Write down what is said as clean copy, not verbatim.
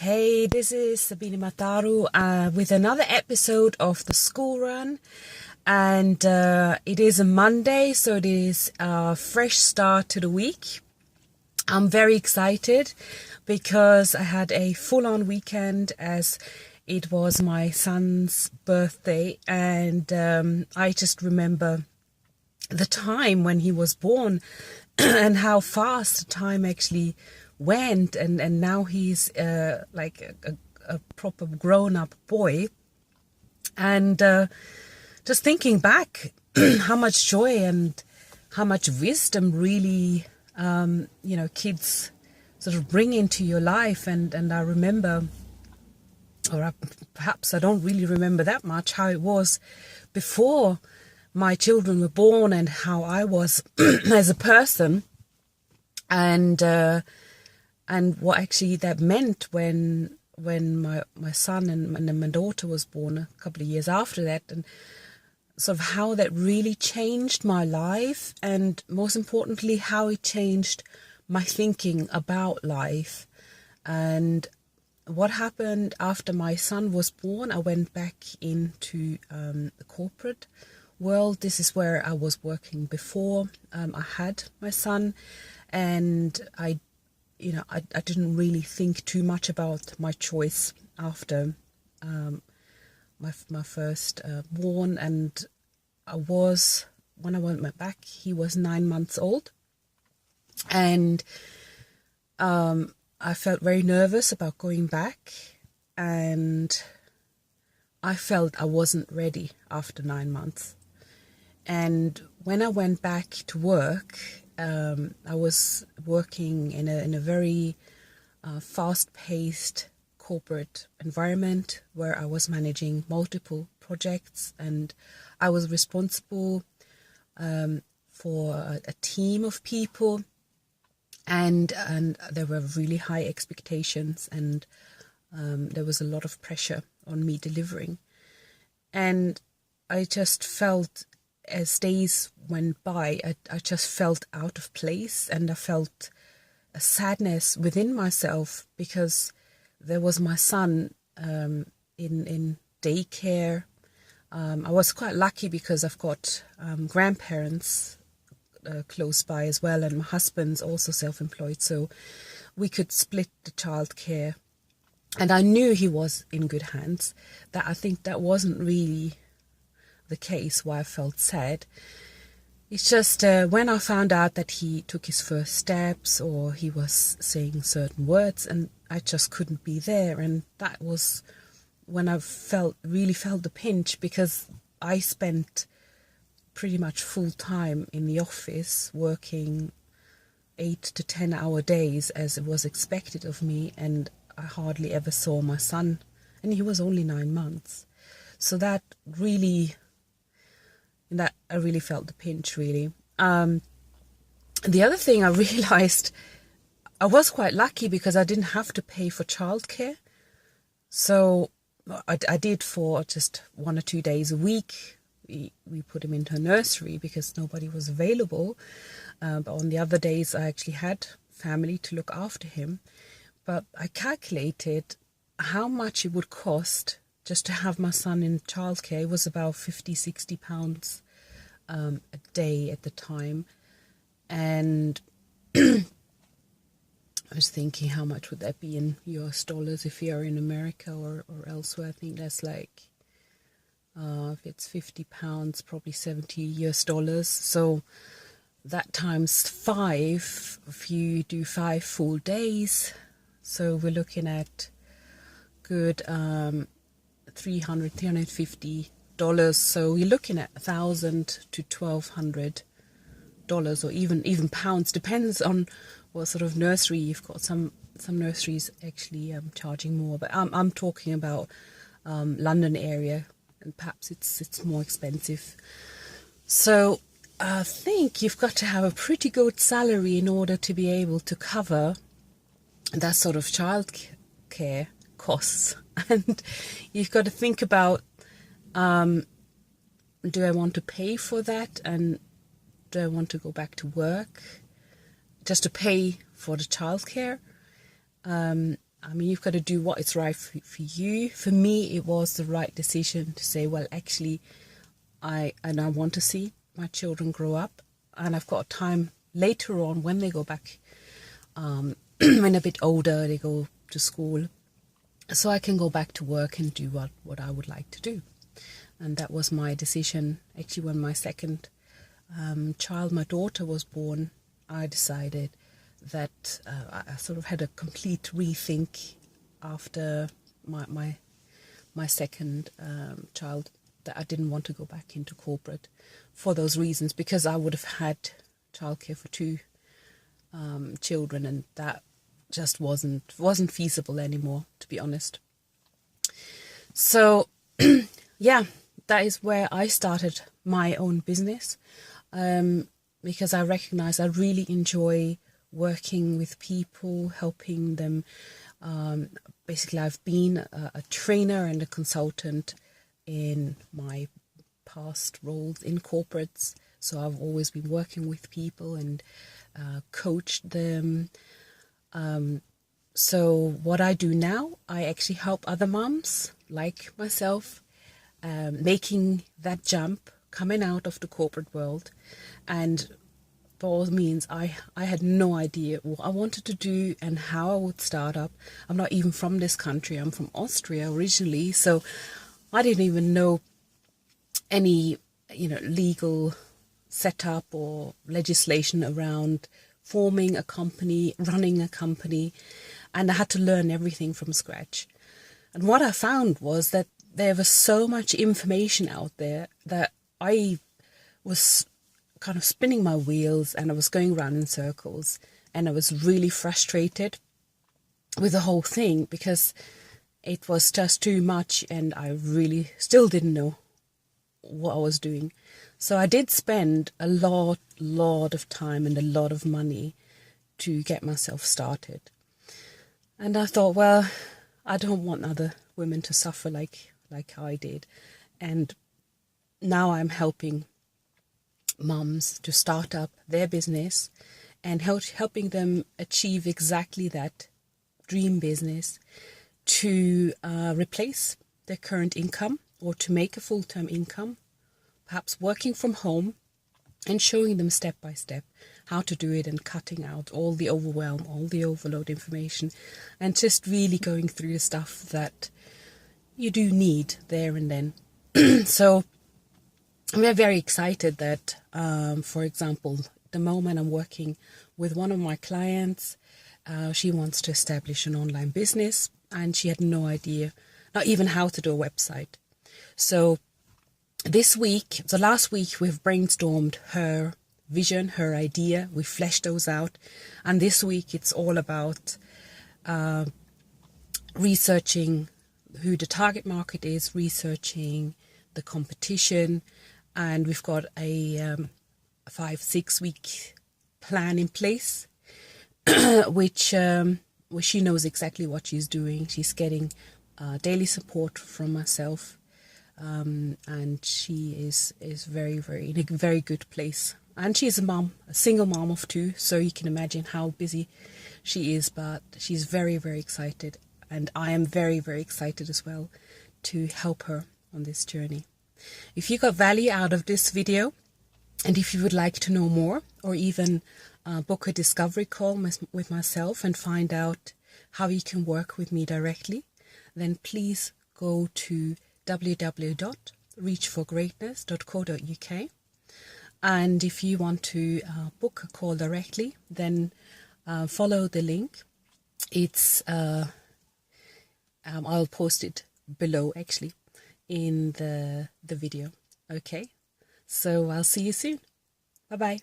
Hey, this is Sabine Mataru with another episode of the school run, and it is a Monday, so it is a fresh start to the week. I'm very excited because I had a full-on weekend as it was my son's birthday, and I just remember the time when he was born and how fast the time actually went, and now he's like a proper grown-up boy. And just thinking back, how much joy and how much wisdom really kids sort of bring into your life. And I remember, perhaps I don't really remember that much, how it was before my children were born and how I was as a person, and what actually that meant when my son and my daughter was born a couple of years after that, and sort of how that really changed my life, and most importantly how it changed my thinking about life. And what happened after my son was born, I went back into the corporate world. This is where I was working before I had my son, and I didn't really think too much about my choice after my first born. And when I went back, he was 9 months old, and I felt very nervous about going back, and I felt I wasn't ready after 9 months. And when I went back to work, I was working in a very fast-paced corporate environment where I was managing multiple projects, and I was responsible for a team of people, and there were really high expectations, and there was a lot of pressure on me delivering. And I just felt, as days went by, I just felt out of place, and I felt a sadness within myself because there was my son in daycare. I was quite lucky because I've got grandparents close by as well, and my husband's also self-employed, so we could split the childcare. And I knew he was in good hands. That I think that wasn't really the case why I felt sad. It's just when I found out that he took his first steps, or he was saying certain words, and I just couldn't be there. And that was when I really felt the pinch, because I spent pretty much full time in the office working 8 to 10 hour days as it was expected of me, and I hardly ever saw my son, and he was only 9 months. So that I really felt the pinch, really. The other thing I realized, I was quite lucky because I didn't have to pay for childcare. So I did for just 1 or 2 days a week. We put him into a nursery because nobody was available. But on the other days, I actually had family to look after him. But I calculated how much it would cost just to have my son in childcare. It was about £50-60 a day at the time. And I was thinking, how much would that be in US dollars if you're in America or elsewhere? I think that's like, if it's £50, probably $70 US. So that times 5, if you do 5 full days, so we're looking at good $350. So you're looking at $1,000 to $1,200, or even pounds, depends on what sort of nursery you've got. Some nurseries actually charging more, but I'm talking about London area, and perhaps it's more expensive. So I think you've got to have a pretty good salary in order to be able to cover that sort of childcare costs. And you've got to think about, do I want to pay for that, and do I want to go back to work just to pay for the childcare? I mean, you've got to do what is right for you. For me, it was the right decision to say, well, actually, I want to see my children grow up, and I've got time later on when they go back, when they're a bit older, they go to school, so I can go back to work and do what I would like to do. And that was my decision. Actually, when my second child, my daughter, was born, I decided that I sort of had a complete rethink after my second child, that I didn't want to go back into corporate for those reasons, because I would have had childcare for two children, and that just wasn't feasible anymore, to be honest. So yeah, that is where I started my own business, because I recognize I really enjoy working with people, helping them. Basically, I've been a trainer and a consultant in my past roles in corporates, so I've always been working with people and coached them. So what I do now, I actually help other moms like myself, making that jump, coming out of the corporate world. And by all means, I had no idea what I wanted to do and how I would start up. I'm not even from this country. I'm from Austria originally, so I didn't even know any, legal setup or legislation around forming a company, running a company, and I had to learn everything from scratch. And what I found was that there was so much information out there that I was kind of spinning my wheels, and I was going around in circles, and I was really frustrated with the whole thing because it was just too much, and I really still didn't know what I was doing. So I did spend a lot of time and a lot of money to get myself started. And I thought, well, I don't want other women to suffer like I did. And now I'm helping mums to start up their business and helping them achieve exactly that dream business, to replace their current income or to make a full-time income, perhaps working from home, and showing them step by step how to do it, and cutting out all the overwhelm, all the overload information, and just really going through the stuff that you do need there and then. So we're very excited that, for example, the moment I'm working with one of my clients, she wants to establish an online business, and she had no idea, not even how to do a website. So last week, we've brainstormed her vision, her idea. We fleshed those out. And this week, it's all about researching who the target market is, researching the competition. And we've got a 5-6 week plan in place, which she knows exactly what she's doing. She's getting daily support from myself. And she is very, very in a very good place. And she's a single mom of 2, so you can imagine how busy she is, but she's very, very excited. And I am very, very excited as well to help her on this journey. If you got value out of this video, and if you would like to know more, or even book a discovery call with myself and find out how you can work with me directly, then please go to www.reachforgreatness.co.uk. And if you want to book a call directly, then follow the link. It's I'll post it below, actually, in the video. Okay, so I'll see you soon. Bye bye.